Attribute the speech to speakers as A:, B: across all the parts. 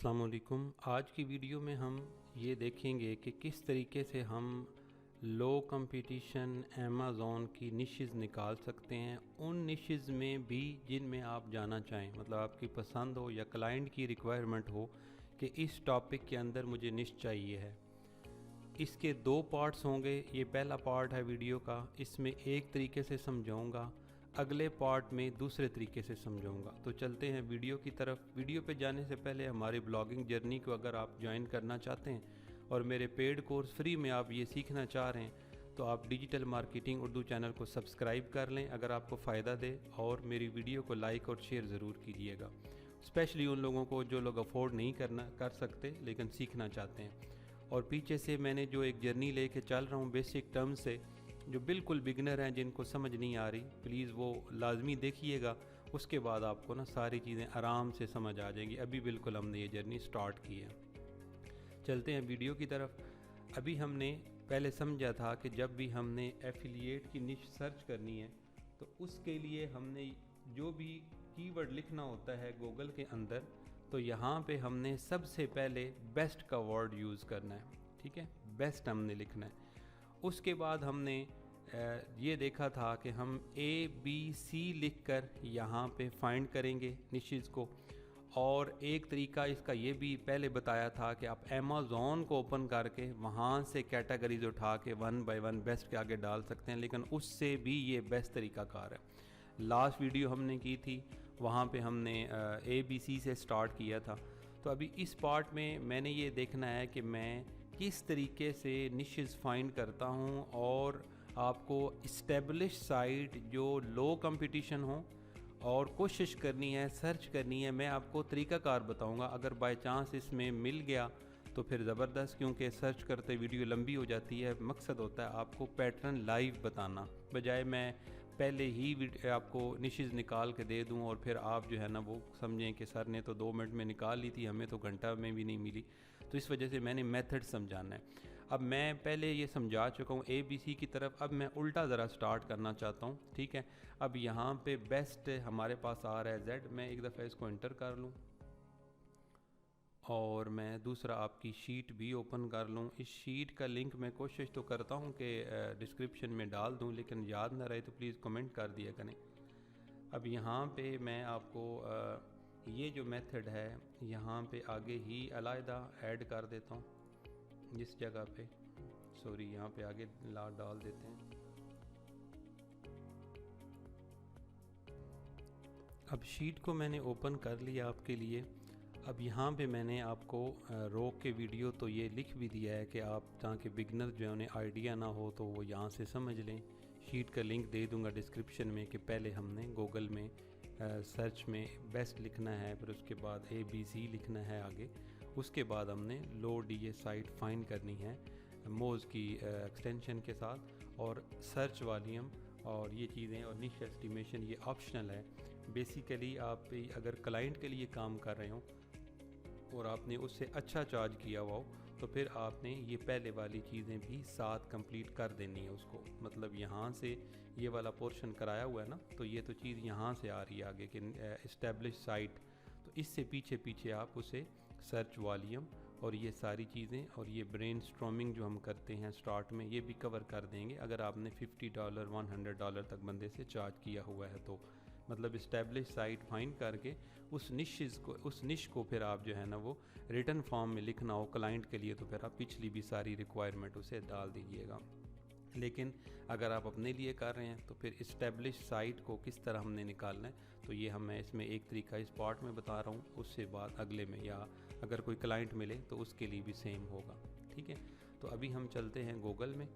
A: अस्सलाम वालेकुम। आज की वीडियो में हम ये देखेंगे कि किस तरीके से हम लो कंपटीशन अमेज़ॉन की निशेज़ निकाल सकते हैं, उन निशेज़ में भी जिनमें आप जाना चाहें, मतलब आपकी पसंद हो या क्लाइंट की रिक्वायरमेंट हो कि इस टॉपिक के अंदर मुझे निश चाहिए है। इसके दो पार्ट्स होंगे। ये पहला पार्ट है वीडियो का, इसमें एक तरीके से समझाऊंगा, अगले पार्ट में दूसरे तरीके से समझाऊंगा। तो चलते हैं वीडियो की तरफ। वीडियो पे जाने से पहले हमारी ब्लॉगिंग जर्नी को अगर आप ज्वाइन करना चाहते हैं और मेरे पेड कोर्स फ्री में आप ये सीखना चाह रहे हैं तो आप डिजिटल मार्केटिंग उर्दू चैनल को सब्सक्राइब कर लें अगर आपको फ़ायदा दे, और मेरी वीडियो को लाइक और शेयर ज़रूर कीजिएगा, स्पेशली उन लोगों को जो लोग अफोर्ड नहीं कर सकते लेकिन सीखना चाहते हैं। और पीछे से मैंने जो एक जर्नी लेके चल रहा हूँ बेसिक टर्म से, जो बिल्कुल बिगनर हैं जिनको समझ नहीं आ रही, प्लीज़ वो लाजमी देखिएगा। उसके बाद आपको ना सारी चीज़ें आराम से समझ आ जाएंगी। अभी बिल्कुल हमने ये जर्नी स्टार्ट की है। चलते हैं वीडियो की तरफ। अभी हमने पहले समझा था कि जब भी हमने एफिलिएट की निश सर्च करनी है तो उसके लिए हमने जो भी कीवर्ड लिखना होता है गूगल के अंदर, तो यहाँ पे हमने सबसे पहले बेस्ट का वर्ड यूज़ करना है। ठीक है, बेस्ट हमने लिखना है। उसके बाद हमने ये देखा था कि हम ABC लिख कर यहाँ पे फाइंड करेंगे निशेज़ को। और एक तरीका इसका ये भी पहले बताया था कि आप अमेज़ॉन को ओपन करके वहाँ से कैटेगरीज उठा के 1 बाय 1 बेस्ट के आगे डाल सकते हैं, लेकिन उससे भी ये बेस्ट तरीकाकार है। लास्ट वीडियो हमने की थी, वहाँ पे हमने ABC से स्टार्ट किया था। तो अभी इस पार्ट में मैंने ये देखना है कि मैं किस तरीके से निशेज़ फाइंड करता हूँ और आपको इस्टेब्लिश साइट जो लो कंपटीशन हो और कोशिश करनी है, सर्च करनी है। मैं आपको तरीकाकार बताऊंगा। अगर बाय चांस इसमें मिल गया तो फिर ज़बरदस्त, क्योंकि सर्च करते वीडियो लंबी हो जाती है। मकसद होता है आपको पैटर्न लाइव बताना, बजाय मैं पहले ही आपको निशेज़ निकाल के दे दूं और फिर आप जो है ना वो समझें कि सर ने तो 2 मिनट में निकाल ली थी, हमें तो घंटा में भी नहीं मिली। तो इस वजह से मैंने मेथड समझाना है। अब मैं पहले ये समझा चुका हूँ ABC की तरफ, अब मैं उल्टा ज़रा स्टार्ट करना चाहता हूँ। ठीक है, अब यहाँ पे बेस्ट हमारे पास आ रहा है Z। मैं एक दफ़ा इसको एंटर कर लूँ और मैं दूसरा आपकी शीट भी ओपन कर लूँ। इस शीट का लिंक मैं कोशिश तो करता हूँ कि डिस्क्रिप्शन में डाल दूँ, लेकिन याद ना रहे तो प्लीज़ कमेंट कर दिया करें। अब यहाँ पे मैं आपको ये जो मेथड है यहाँ पे आगे ही अलहदा ऐड कर देता हूँ। इस जगह पे सॉरी यहाँ पे आगे डाल देते हैं। अब शीट को मैंने ओपन कर लिया आपके लिए। अब यहाँ पे मैंने आपको रोक के वीडियो तो ये लिख भी दिया है कि आप ताकि बिगनर जो है उन्हें आइडिया ना हो तो वो यहाँ से समझ लें। शीट का लिंक दे दूँगा डिस्क्रिप्शन में कि पहले हमने गूगल में सर्च में बेस्ट लिखना है, फिर उसके बाद ABC लिखना है आगे। उसके बाद हमने लोड ये साइट फाइंड करनी है मोज़ की एक्सटेंशन के साथ, और सर्च वॉल्यूम और ये चीज़ें और निश एस्टिमेशन ये ऑप्शनल है। बेसिकली आप अगर क्लाइंट के लिए काम कर रहे हो और आपने उससे अच्छा चार्ज किया हुआ हो तो फिर आपने ये पहले वाली चीज़ें भी साथ कंप्लीट कर देनी है उसको। मतलब यहाँ से ये वाला पोर्शन कराया हुआ है ना, तो ये तो चीज़ यहाँ से आ रही है आगे कि इस्टेब्लिश साइट, तो इससे पीछे पीछे आप उसे सर्च वॉल्यूम और ये सारी चीज़ें और ये ब्रेनस्टॉर्मिंग जो हम करते हैं स्टार्ट में, ये भी कवर कर देंगे अगर आपने $50 $100 तक बंदे से चार्ज किया हुआ है तो। मतलब इस्टेब्लिश साइट फाइंड करके उस निश को फिर आप जो है ना वो रिटर्न फॉर्म में लिखना हो क्लाइंट के लिए, तो फिर आप पिछली भी सारी रिक्वायरमेंट उसे डाल दीजिएगा। लेकिन अगर आप अपने लिए कर रहे हैं तो फिर इस्टेब्लिश साइट को किस तरह हमने निकालना है, तो ये मैं इसमें एक तरीका इस पार्ट में बता रहा हूँ, उससे बाद अगले में या अगर कोई क्लाइंट मिले तो उसके लिए भी सेम होगा। ठीक है, तो अभी हम चलते हैं गूगल में।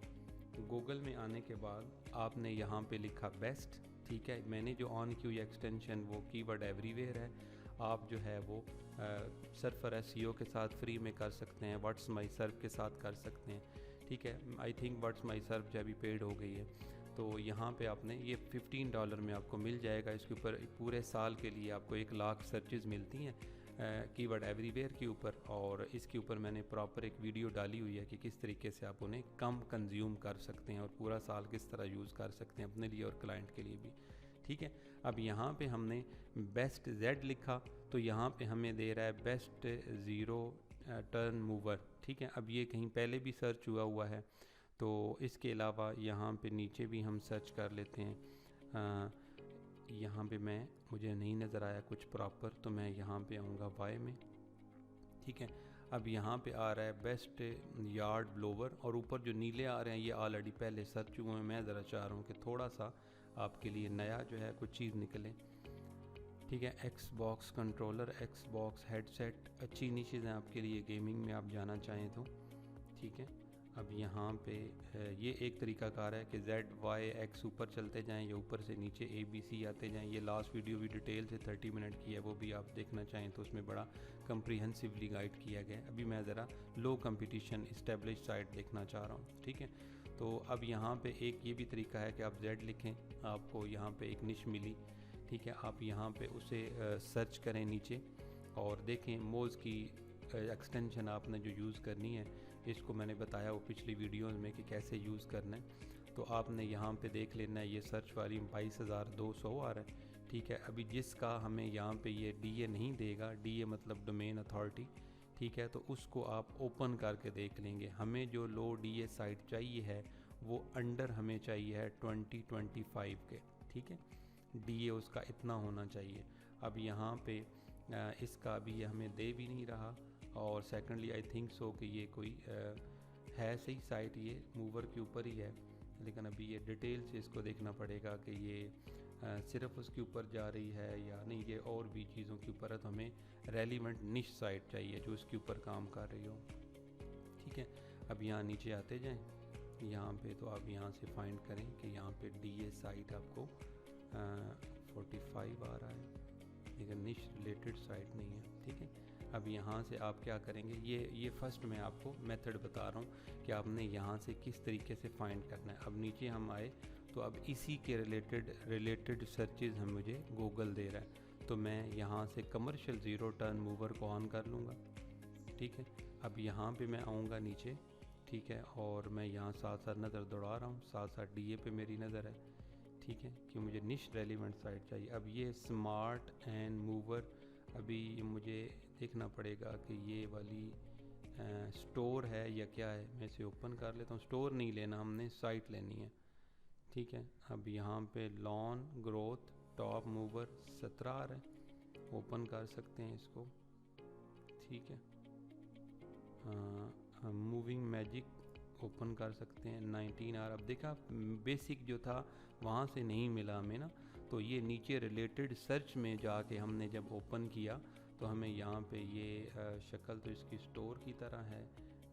A: गूगल में आने के बाद आपने यहाँ पे लिखा बेस्ट। ठीक है, मैंने जो ऑन की हुई एक्सटेंशन वो कीवर्ड एवरीवेयर है। आप जो है वो सर्फर SEO के साथ फ्री में कर सकते हैं, व्हाट्स माई सर्व के साथ कर सकते हैं। ठीक है, आई थिंक व्हाट्स माई सर्व जो अभी पेड हो गई है, तो यहाँ पे आपने ये $15 में आपको मिल जाएगा। इसके ऊपर पूरे साल के लिए आपको 1 लाख सर्चेज़ मिलती हैं कीवर्ड एवरीवेयर के ऊपर, और इसके ऊपर मैंने प्रॉपर एक वीडियो डाली हुई है कि किस तरीके से आप उन्हें कम कंज्यूम कर सकते हैं और पूरा साल किस तरह यूज़ कर सकते हैं अपने लिए और क्लाइंट के लिए भी। ठीक है, अब यहाँ पे हमने बेस्ट Z लिखा तो यहाँ पे हमें दे रहा है बेस्ट ज़ीरो टर्न मूवर, ठीक है। अब ये कहीं पहले भी सर्च हुआ है, तो इसके अलावा यहाँ पे नीचे भी हम सर्च कर लेते हैं। यहाँ पे मुझे नहीं नज़र आया कुछ प्रॉपर, तो मैं यहाँ पे आऊँगा वाई में, ठीक है। अब यहाँ पे आ रहा है बेस्ट यार्ड ब्लोवर, और ऊपर जो नीले आ रहे हैं ये ऑलरेडी पहले सर्च हुए हैं। मैं ज़रा चाह रहा हूँ कि थोड़ा सा आपके लिए नया जो है कुछ चीज़ निकले, ठीक है। Xbox कंट्रोलर, Xbox हेडसेट, अच्छी निशेज़ हैं आपके लिए गेमिंग में आप जाना चाहें तो, ठीक है। अब यहाँ पे ये एक तरीकाकार है कि ZYX ऊपर चलते जाएं या ऊपर से नीचे ABC आते जाएं। ये लास्ट वीडियो भी डिटेल से 30 मिनट की है, वो भी आप देखना चाहें तो उसमें बड़ा कंप्रीहेंसिवली गाइड किया गया है। अभी मैं ज़रा लो कंपटीशन इस्टेब्लिश साइट देखना चाह रहा हूँ, ठीक है। तो अब यहाँ पे एक ये भी तरीका है कि आप Z लिखें, आपको यहाँ पे एक निश मिली, ठीक है। आप यहाँ पे उसे सर्च करें नीचे और देखें मोज़ की एक्सटेंशन आपने जो यूज़ करनी है, इसको मैंने बताया वो पिछली वीडियोस में कि कैसे यूज़ करना है। तो आपने यहाँ पे देख लेना है, ये सर्च वाली 22,200 आ रहा है, ठीक है। अभी जिसका हमें यहाँ पे ये DA नहीं देगा, DA मतलब डोमेन अथॉरिटी, ठीक है, तो उसको आप ओपन करके देख लेंगे। हमें जो लो DA साइट चाहिए है वो अंडर हमें चाहिए है 2025 के, ठीक है। DA उसका इतना होना चाहिए। अब यहाँ पे इसका अभी ये हमें दे भी नहीं रहा, और सेकेंडली आई थिंक सो कि ये कोई है सही साइट, ये मूवर के ऊपर ही है, लेकिन अभी ये डिटेल से इसको देखना पड़ेगा कि ये सिर्फ उसके ऊपर जा रही है या नहीं, ये और भी चीज़ों के ऊपर है। तो हमें रेलिवेंट निश साइट चाहिए जो उसके ऊपर काम कर रही हो, ठीक है। अब यहाँ नीचे आते जाएं, यहाँ पे तो आप यहाँ से फाइंड करें कि यहाँ पे DA साइट आपको 45 आ रहा है, लेकिन निश रिलेटेड साइट नहीं है, ठीक है। अब यहाँ से आप क्या करेंगे, ये फर्स्ट मैं आपको मेथड बता रहा हूँ कि आपने यहाँ से किस तरीके से फाइंड करना है। अब नीचे हम आए तो अब इसी के रिलेटेड सर्चेज हम मुझे गूगल दे रहा है, तो मैं यहाँ से कमर्शियल ज़ीरो टर्न मूवर को ऑन कर लूँगा, ठीक है। अब यहाँ पे मैं आऊँगा नीचे, ठीक है, और मैं यहाँ साथ साथ नज़र दौड़ा रहा हूँ, साथ साथ DA पे मेरी नज़र है, ठीक है, कि मुझे निश रेलिवेंट साइट चाहिए। अब ये स्मार्ट एंड मूवर, अभी मुझे देखना पड़ेगा कि ये वाली स्टोर है या क्या है। मैं इसे ओपन कर लेता हूँ। स्टोर नहीं लेना, हमने साइट लेनी है, ठीक है। अब यहाँ पे लॉन ग्रोथ टॉप मूवर 17 आ रहा है, ओपन कर सकते हैं इसको, ठीक है। मूविंग मैजिक ओपन कर सकते हैं, 19 आ रहा। अब देखा बेसिक जो था वहाँ से नहीं मिला हमें ना, तो ये नीचे रिलेटेड सर्च में जाके हमने जब ओपन किया तो हमें यहाँ पे ये शक्ल तो इसकी स्टोर की तरह है,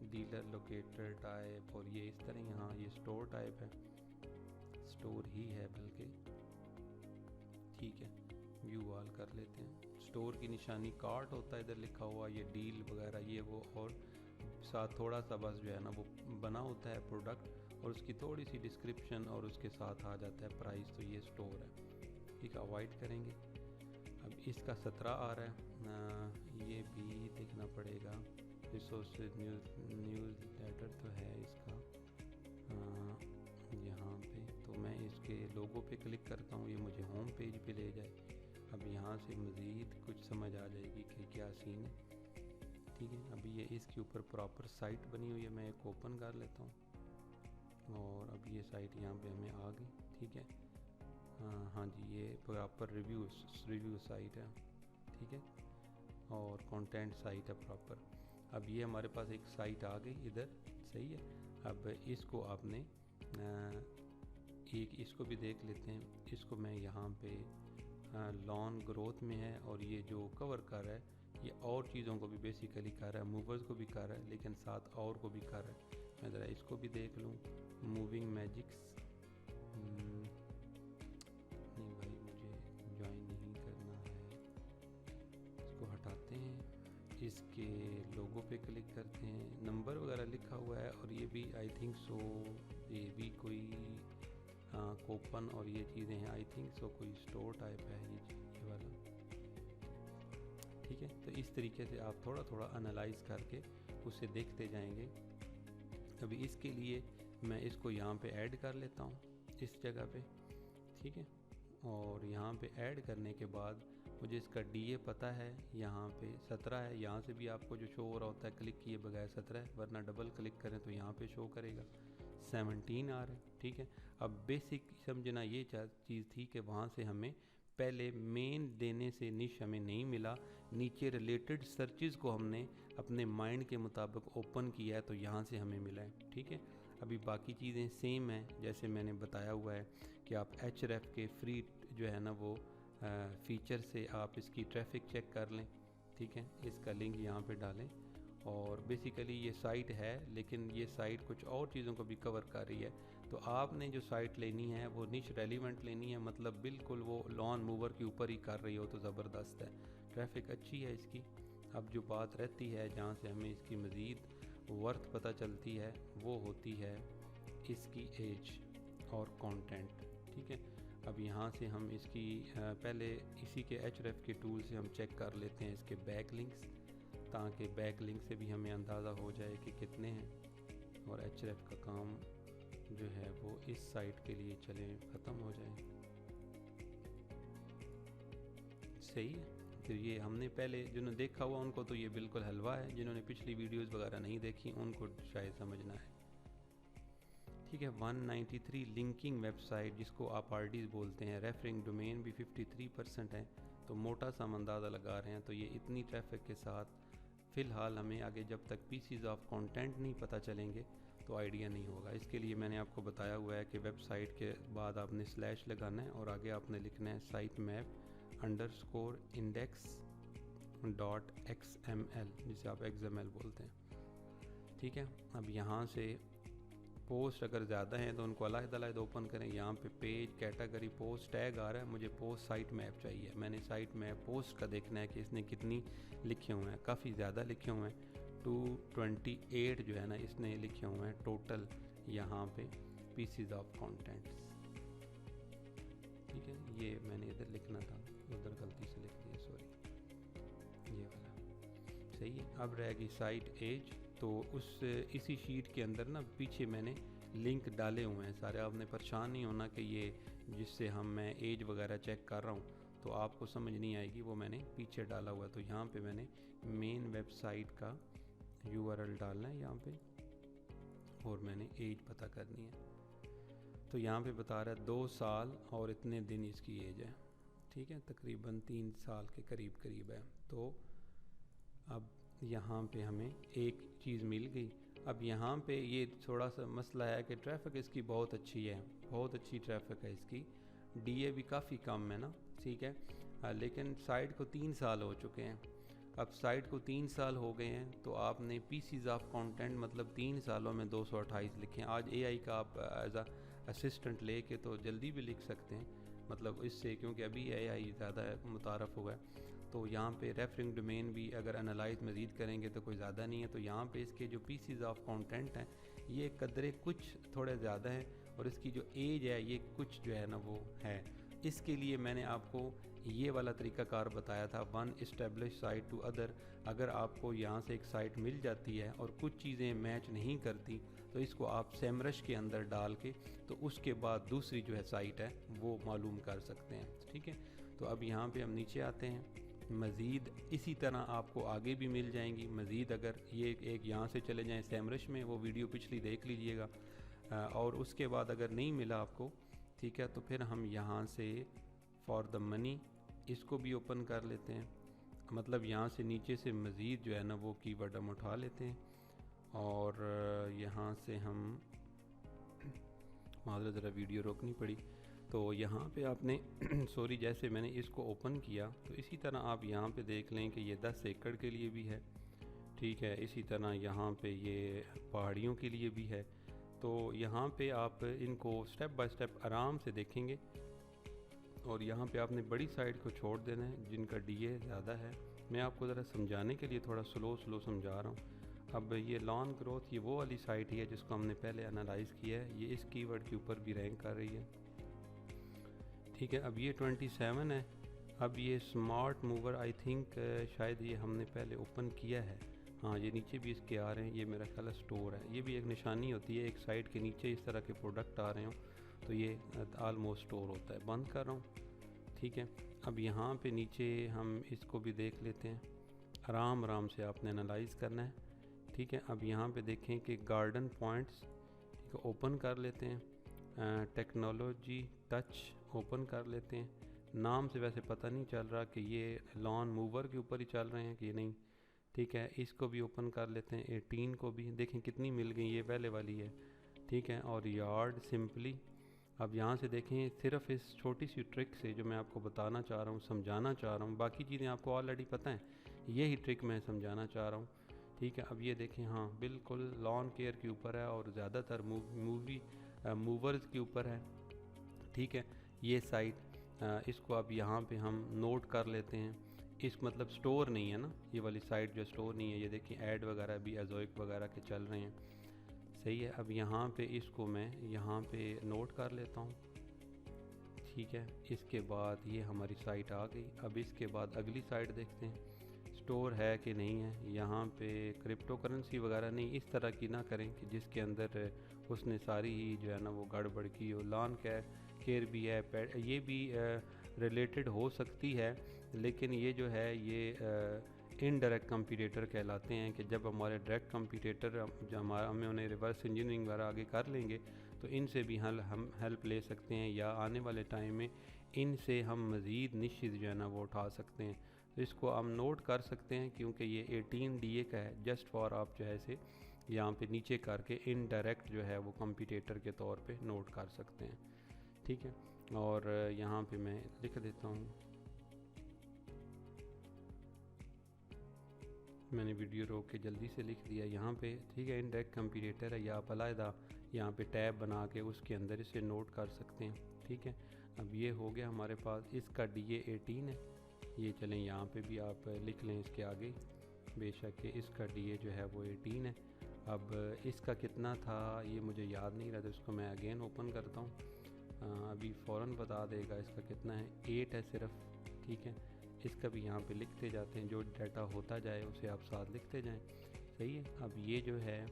A: डीलर लोकेटर टाइप, और ये इस तरह यहाँ ये स्टोर टाइप है, स्टोर ही है बल्कि, ठीक है। व्यू ऑल कर लेते हैं। स्टोर की निशानी कार्ट होता है इधर लिखा हुआ, ये डील वगैरह ये वो, और साथ थोड़ा सा बस जो है ना वो बना होता है प्रोडक्ट, और उसकी थोड़ी सी डिस्क्रिप्शन और उसके साथ आ जाता है प्राइस। तो ये स्टोर है, ठीक है, अवॉइड करेंगे। अब इसका 17 आ रहा है, ये भी देखना पड़ेगा। रिसोर्स न्यूज़ लेटर तो है इसका यहाँ पे, तो मैं इसके लोगो पे क्लिक करता हूँ, ये मुझे होम पेज पे ले जाए। अब यहाँ से मज़ीद कुछ समझ आ जाएगी कि क्या सीन है, ठीक है। अभी ये इसके ऊपर प्रॉपर साइट बनी हुई है, मैं एक ओपन कर लेता हूँ, और अब ये साइट यहाँ पे हमें आ गई, ठीक है। हाँ जी, ये प्रॉपर रिव्यू साइट है, ठीक है, और कंटेंट साइट है प्रॉपर। अब ये हमारे पास एक साइट आ गई इधर, सही है। अब इसको आपने एक इसको भी देख लेते हैं। इसको मैं यहाँ पे लॉन ग्रोथ में है, और ये जो कवर कर रहा है ये और चीज़ों को भी बेसिकली कर रहा है, मूवर्स को भी कर रहा है, लेकिन साथ और को भी कर रहा है। मैं ज़रा इसको भी देख लूँ, मूविंग मैजिक्स, नहीं भाई मुझे ज्वाइन नहीं करना है, इसको हटाते हैं। इसके लोगो पे क्लिक करते हैं, नंबर वगैरह लिखा हुआ है, और ये भी आई थिंक सो ये भी कोई कोपन और ये चीज़ें हैं, आई थिंक सो कोई स्टोर टाइप है ये वाला, ठीक है। तो इस तरीके से आप थोड़ा थोड़ा एनालाइज करके उसे देखते जाएंगे। अभी इसके लिए मैं इसको यहाँ पे ऐड कर लेता हूँ इस जगह पे, ठीक है। और यहाँ पे ऐड करने के बाद मुझे इसका DA पता है, यहाँ पे 17 है। यहाँ से भी आपको जो शो हो रहा होता है क्लिक किए बगैर 17 है, वरना डबल क्लिक करें तो यहाँ पे शो करेगा 17 आ रहा है। ठीक है, अब बेसिक समझना ये चीज़ थी कि वहाँ से हमें पहले मेन देने से निश हमें नहीं मिला, नीचे रिलेटेड सर्चेस को हमने अपने माइंड के मुताबिक ओपन किया है तो यहाँ से हमें मिला है। ठीक है, अभी बाकी चीज़ें सेम हैं जैसे मैंने बताया हुआ है कि आप Href के फ्री जो है ना वो फीचर से आप इसकी ट्रैफिक चेक कर लें। ठीक है, इसका लिंक यहाँ पे डालें और बेसिकली ये साइट है, लेकिन ये साइट कुछ और चीज़ों को भी कवर कर रही है। तो आपने जो साइट लेनी है वो निश रेलिवेंट लेनी है, मतलब बिल्कुल वो लॉन मूवर के ऊपर ही कर रही हो तो ज़बरदस्त है, ट्रैफिक अच्छी है इसकी। अब जो बात रहती है जहाँ से हमें इसकी मज़ीद वर्थ पता चलती है वो होती है इसकी एज और कंटेंट। ठीक है, अब यहाँ से हम इसकी पहले इसी के Href के टूल से हम चेक कर लेते हैं इसके बैक लिंक्स, ताकि बैक लिंक से भी हमें अंदाज़ा हो जाए कि कितने हैं। और Href का काम जो है वो इस साइट के लिए चले ख़त्म हो जाए। सही है, तो ये हमने पहले जिन्होंने देखा हुआ उनको तो ये बिल्कुल हलवा है, जिन्होंने पिछली वीडियोस वगैरह नहीं देखी उनको शायद समझना है। ठीक है, 193 लिंकिंग वेबसाइट जिसको आप RDs बोलते हैं, रेफरिंग डोमेन भी 53% है, तो मोटा सा हम अंदाज़ा लगा रहे हैं। तो ये इतनी ट्रैफिक के साथ फ़िलहाल हमें आगे जब तक पीसीज ऑफ कंटेंट नहीं पता चलेंगे तो आइडिया नहीं होगा। इसके लिए मैंने आपको बताया हुआ है कि वेबसाइट के बाद आपने स्लैश लगाना है और आगे आपने लिखना है साइट मैप _index.xml जिसे आप XML बोलते हैं। ठीक है, अब यहाँ से पोस्ट अगर ज़्यादा हैं तो उनको अलग-अलग ओपन करें। यहाँ पे पेज कैटेगरी पोस्ट टैग आ रहा है, मुझे पोस्ट साइट मैप चाहिए। मैंने साइट मैप पोस्ट का देखना है कि इसने कितनी लिखे हुए हैं, काफ़ी ज़्यादा लिखे हुए हैं, 228 जो है ना इसने लिखे हुए हैं टोटल यहाँ पे पीसीज ऑफ कंटेंट्स। ठीक है, ये मैंने इधर लिखना था, उधर गलती से लिख दिया, सॉरी, ये वाला सही है। अब रहेगी साइट एज, तो उस इसी शीट के अंदर ना पीछे मैंने लिंक डाले हुए हैं सारे। आपने परेशान नहीं होना कि ये जिससे मैं एज वगैरह चेक कर रहा हूँ तो आपको समझ नहीं आएगी, वो मैंने पीछे डाला हुआ है। तो यहाँ पे मैंने मेन वेबसाइट का URL डालना है यहाँ पे और मैंने एज पता करनी है। तो यहाँ पे बता रहा है 2 साल और इतने दिन इसकी एज है। ठीक है, तकरीबन 3 साल के करीब है। तो अब यहाँ पे हमें एक चीज़ मिल गई। अब यहाँ पे ये थोड़ा सा मसला है कि ट्रैफिक इसकी बहुत अच्छी है, बहुत अच्छी ट्रैफिक है इसकी, DA भी काफ़ी कम है ना। ठीक है, लेकिन साइट को 3 साल हो चुके हैं। अब साइट को 3 साल हो गए हैं तो आपने पीसीज ऑफ कंटेंट मतलब 3 सालों में 228 लिखे। आज AI का आप एज अ असिस्टेंट लेके तो जल्दी भी लिख सकते हैं, मतलब इससे, क्योंकि अभी AI ज़्यादा मुतारफ़ हुआ है। तो यहाँ पे रेफरिंग डोमेन भी अगर एनालाइज मज़ीद करेंगे तो कोई ज़्यादा नहीं है। तो यहाँ पे इसके जो पीसीज ऑफ कंटेंट हैं ये कदरे कुछ थोड़े ज़्यादा हैं और इसकी जो एज है ये कुछ जो है ना वो है। इसके लिए मैंने आपको ये वाला तरीक़ाकार बताया था, one establish site to other. अगर आपको यहाँ से एक साइट मिल जाती है और कुछ चीज़ें मैच नहीं करती तो इसको आप सेमरश के अंदर डाल के तो उसके बाद दूसरी जो है साइट है वो मालूम कर सकते हैं। ठीक है, तो अब यहाँ पे हम नीचे आते हैं। मज़ीद इसी तरह आपको आगे भी मिल जाएंगी मज़ीद। अगर ये एक यहाँ से चले जाएं सेमरश में, वो वीडियो पिछली देख लीजिएगा। और उसके बाद अगर नहीं मिला आपको, ठीक है, तो फिर हम यहाँ से फॉर द मनी इसको भी ओपन कर लेते हैं। मतलब यहाँ से नीचे से मज़ीद जो है ना वो कीवर्ड हम उठा लेते हैं और यहाँ से हम माज़रत ज़रा वीडियो रोकनी पड़ी। तो यहाँ पे आपने सॉरी, जैसे मैंने इसको ओपन किया तो इसी तरह आप यहाँ पे देख लें कि ये 10 एकड़ के लिए भी है। ठीक है, इसी तरह यहाँ पे ये पहाड़ियों के लिए भी है। तो यहाँ पे आप इनको स्टेप बाय स्टेप आराम से देखेंगे और यहाँ पे आपने बड़ी साइड को छोड़ देना है जिनका DA ज़्यादा है। मैं आपको ज़रा समझाने के लिए थोड़ा स्लो समझा रहा हूँ। अब ये लॉन ग्रोथ ये वो वाली साइट ही है जिसको हमने पहले एनालाइज़ किया है, ये इस कीवर्ड के ऊपर भी रैंक कर रही है। ठीक है, अब ये 27 है। अब ये स्मार्ट मूवर आई थिंक शायद ये हमने पहले ओपन किया है। हाँ, ये नीचे भी इसके आ रहे हैं, ये मेरा ख्याल स्टोर है। ये भी एक निशानी होती है, एक साइट के नीचे इस तरह के प्रोडक्ट आ रहे हो तो ये आलमोस्ट स्टोर होता है। बंद कर रहा हूँ ठीक है। अब यहाँ पे नीचे हम इसको भी देख लेते हैं, आराम आराम से आपने एनालाइज करना है, ठीक है। अब यहाँ पे देखें कि गार्डन पॉइंट्स, ठीक है, ओपन कर लेते हैं। टेक्नोलॉजी टच ओपन कर लेते हैं। नाम से वैसे पता नहीं चल रहा कि ये लॉन मूवर के ऊपर ही चल रहे हैं कि नहीं, ठीक है। इसको भी ओपन कर लेते हैं। 18 को भी देखें कितनी मिल गई, ये पहले वाली है, ठीक है। और यार्ड सिंपली, अब यहाँ से देखें सिर्फ इस छोटी सी ट्रिक से जो मैं आपको बताना चाह रहा हूँ, समझाना चाह रहा हूँ, बाकी चीज़ें आपको ऑलरेडी पता हैं, यही ट्रिक मैं समझाना चाह रहा हूँ, ठीक है। अब ये देखें, हाँ बिल्कुल लॉन केयर के ऊपर है और ज़्यादातर मूवर्स के ऊपर है, ठीक है। ये साइट इसको अब यहाँ पे हम नोट कर लेते हैं। इस मतलब स्टोर नहीं है ना, ये वाली साइट जो स्टोर नहीं है। ये देखिए ऐड वगैरह भी एजोइक वगैरह के चल रहे हैं, सही है। अब यहाँ पे इसको मैं यहाँ पे नोट कर लेता हूँ, ठीक है। इसके बाद ये हमारी साइट आ गई। अब इसके बाद अगली साइट देखते हैं स्टोर है कि नहीं है। यहाँ पे क्रिप्टो करेंसी वगैरह नहीं, इस तरह की ना करें कि जिसके अंदर उसने सारी ही जो है ना वो गड़बड़ की हो। लॉन केयर भी है, ये भी रिलेटेड हो सकती है, लेकिन ये जो है ये इनडायरेक्ट कंपटीटर कहलाते हैं कि जब हमारे डायरेक्ट कंपटीटर हमें उन्हें रिवर्स इंजीनियरिंग वगैरह आगे कर लेंगे तो इनसे भी हम हेल्प ले सकते हैं, या आने वाले टाइम में इनसे हम मज़ीद निश्चित जो है ना वो उठा सकते हैं। तो इसको हम नोट कर सकते हैं क्योंकि ये 18 DA का है। जस्ट फॉर आप जो है इसे यहाँ पे नीचे करके इनडायरेक्ट जो है वो कंपटीटर के तौर पे नोट कर सकते हैं, ठीक है। और यहाँ पे मैं लिख देता हूँ, मैंने वीडियो रोक के जल्दी से लिख दिया यहाँ पे, ठीक है। इनडायरेक्ट कंपटीटर है, या आप अलग यहाँ पे टैब बना के उसके अंदर इसे नोट कर सकते हैं, ठीक है। अब ये हो गया हमारे पास, इसका DA 18 है। ये चलें यहाँ पे भी आप लिख लें इसके आगे, बेशक कि इसका DA जो है वो 18 है। अब इसका कितना था ये मुझे याद नहीं रहा, तो इसको मैं अगेन ओपन करता हूँ। अभी फ़ौरन बता देगा इसका कितना है। 8 है सिर्फ, ठीक है। इसका भी यहाँ पे लिखते जाते हैं, जो डाटा होता जाए उसे आप साथ लिखते जाएं, सही है। अब ये जो है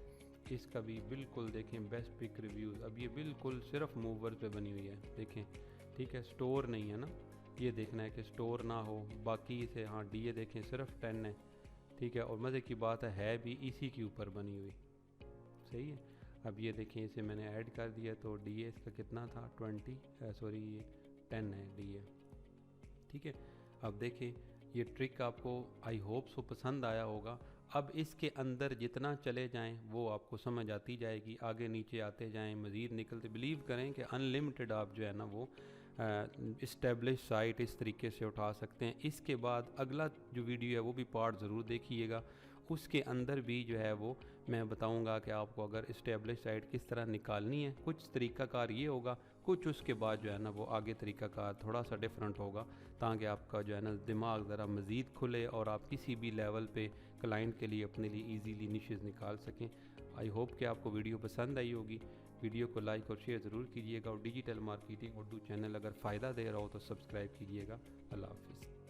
A: इसका भी बिल्कुल देखें बेस्ट पिक रिव्यूज़, अब ये बिल्कुल सिर्फ मूवर पे बनी हुई है, देखें, ठीक है। स्टोर नहीं है ना, ये देखना है कि स्टोर ना हो। बाकी से हाँ DA देखें सिर्फ 10 है, ठीक है। और मज़े की बात है भी इसी के ऊपर बनी हुई, सही है। अब ये देखें इसे मैंने ऐड कर दिया तो DA इसका कितना था 10 है DA, ठीक है। अब देखें ये ट्रिक आपको आई होप सो पसंद आया होगा। अब इसके अंदर जितना चले जाएं वो आपको समझ आती जाएगी, आगे नीचे आते जाएं, मज़ीद निकलते। बिलीव करें कि अनलिमिटेड आप जो है ना वो इस्टेब्लिश साइट इस तरीके से उठा सकते हैं। इसके बाद अगला जो वीडियो है वो भी पार्ट ज़रूर देखिएगा, उसके अंदर भी जो है वो मैं बताऊंगा कि आपको अगर इस्टेब्लिश साइट किस तरह निकालनी है। कुछ तरीक़ाकार ये होगा, कुछ उसके बाद जो है ना वो आगे तरीक़ाकार थोड़ा सा डिफरेंट होगा, ताकि आपका जो है ना दिमाग ज़रा मज़ीद खुले और आप किसी भी लेवल पे क्लाइंट के लिए अपने लिए इजीली निशेज़ निकाल सकें। आई होप कि आपको वीडियो पसंद आई होगी। वीडियो को लाइक और शेयर ज़रूर कीजिएगा, और डिजिटल मार्केटिंग उर्दू चैनल अगर फ़ायदा दे रहा हो तो सब्सक्राइब कीजिएगा। अल्लाह हाफ़िज़।